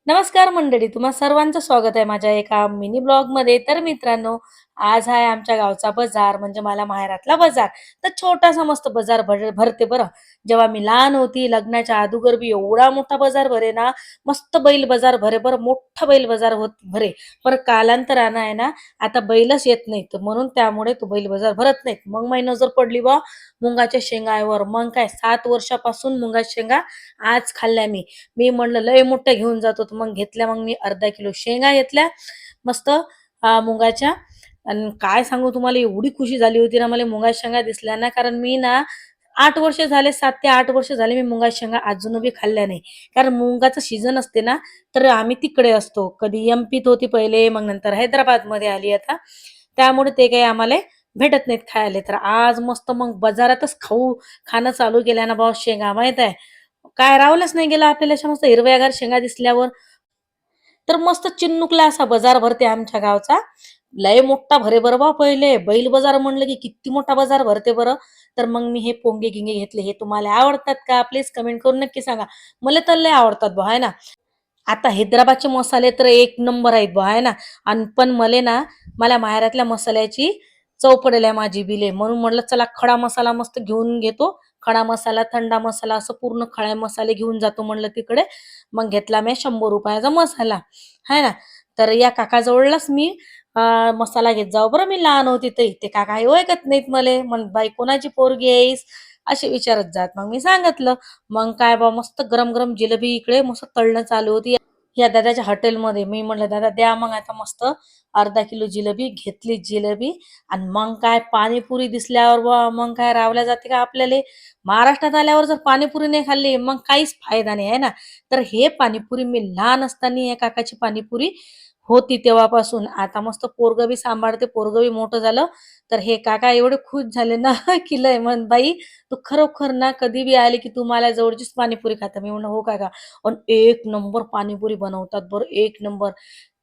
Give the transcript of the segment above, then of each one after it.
नमस्कार मंडळी, तुम्हा सर्वांचं स्वागत आहे माझ्या एका मिनी ब्लॉगमध्ये. तर मित्रांनो, आज आहे आमच्या गावचा बाजार म्हणजे मला माहेरातला बाजार. तर छोटासा मस्त बाजार भरते बरं. जेव्हा मी लहान होती लग्नाच्या अगोदर बी एवढा मोठा बाजार भरे ना, मस्त बैल बाजार भरे बरं, मोठा बैल बाजार भरे. पण कालांतरानं आहे ना, आता बैलच येत नाहीत म्हणून त्यामुळे तो बैल बाजार भरत नाहीत. मग माझी नजर पडली बा मुंगाच्या शेंगावर. मग काय 7 वर्षापासून मुंगाच्या शेंगा आज खाल्ल्या मी. मी म्हणलं लय मोठ्या घेऊन जातो. तर मग घेतल्या मग मी अर्धा किलो शेंगा घेतल्या मस्त मुगाच्या. आणि काय सांगू तुम्हाला एवढी खुशी झाली होती ना मला मुगाच्या शेंगा दिसल्या ना, कारण मी ना 8 वर्ष झाले, 7 ते 8 वर्ष झाले मी मुगाच्या शेंगा अजून बी खाल्ल्या नाही. कारण मुगाचं सीझन असते ना, तर आम्ही तिकडे असतो. कधी एम-पीत होती पहिले, मग नंतर हैदराबादमध्ये आली आता. त्यामुळे ते काही आम्हाला भेटत नाहीत खायला. तर आज मस्त मग बाजारातच खाणं चालू केल्या ना भाऊ शेंगा माहीत आहे. काय रावलंच नाही गेलं आपल्याला अशा मस्त हिरव्यागार शेंगा दिसल्यावर. तर मस्त चिन्नुकला असा बाजार भरते आमच्या गावचा. लय मोठा भरे बरं बा पहिले. बैल बाजार म्हणलं की किती मोठा बाजार भरते बरं. तर मग मी हे पोंगे-गिंगे घेतले. हे तुम्हाला आवडतात का? प्लीज कमेंट करून नक्की सांगा. मला तर लय आवडतात बा आहे ना. आता हैदराबादचे मसाले तर एक नंबर आहेत बा आहे ना. आणि पण मला माहेरातल्या मसाल्याची चव पडेल आहे माझी बिले. म्हणून म्हटलं चला खडा मसाला मस्त घेऊन घेतो. खडा मसाला, थंडा मसाला असं पूर्ण खडे मसाले घेऊन जातो म्हणलं तिकडे. मग घेतला मी ₹100 मसाला, आहे ना. तर या काकाजवळच मी मसाला घेत जाऊ बरं. मी लहान होती तर ते काका हे ओळखत नाहीत मले. मग बाई कोणाची पोरगी आहेस? असे विचारत जात. मग मी सांगितलं. मग काय बा मस्त गरम-गरम जिलेबी इकडे मस्त तळणं चालू होती. या दादाच्या हॉटेलमध्ये. मी म्हटलं, "दादा द्या मग आता मस्त अर्धा किलो जिलेबी." घेतली जिलेबी आणि मग काय पाणीपुरी दिसल्यावर बुवा मग काय रावल्या जाते का आपल्याला. महाराष्ट्रात आल्यावर जर पाणीपुरी नाही खाल्ली, मग काहीच फायदा नाही आहे ना. तर हे पाणीपुरी मी लहान असताना या काकाची पाणीपुरी होती तेव्हापासून. आता मस्त पोरगं बी सांभाळते, पोरगं बी मोठं झालं. तर हे काका एवढे खुश झाले ना, की लय म्हण "बाई तू खरोखर ना कधी बी आली की तू मला जवळचीच पाणीपुरी खाता." मी म्हणलं, "हो काका." पण एक नंबर पाणीपुरी बनवतात बरं, एक नंबर.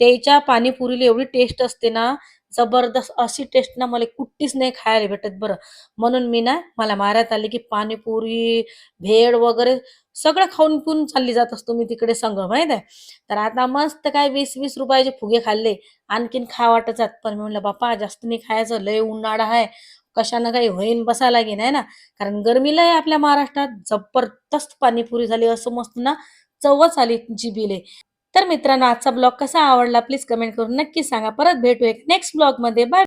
त्याच्या पाणीपुरीला एवढी टेस्ट असते ना, जबरदस्त अशी टेस्ट ना मला कुठलीच नाही खायला भेटत बरं. म्हणून मी ना मला माहेरात आले की पाणीपुरी, भेळ वगैरे सगळं खाऊन पिऊन चालली जात असतो मी तिकडे संग माहीत आहे. तर आता मस्त काय ₹20-20 चे फुगे खाल्ले. आणखीन खा वाटतात. पण मी म्हणलं, "बाप्पा जास्त नाही खायचं, लय उन्हाळा आहे. कशानं काही होईन बसा लागेन आहे ना." कारण गरमी लय आहे आपल्या महाराष्ट्रात. जबरदस्त पाणीपुरी झाली असं मस्त ना चवच आली जिभेले. तर मित्रांनो आजचा ब्लॉग कसा आवडला प्लीज कमेंट करून नक्की सांगा. परत भेटू एक नेक्स्ट ब्लॉगमध्ये. बाय.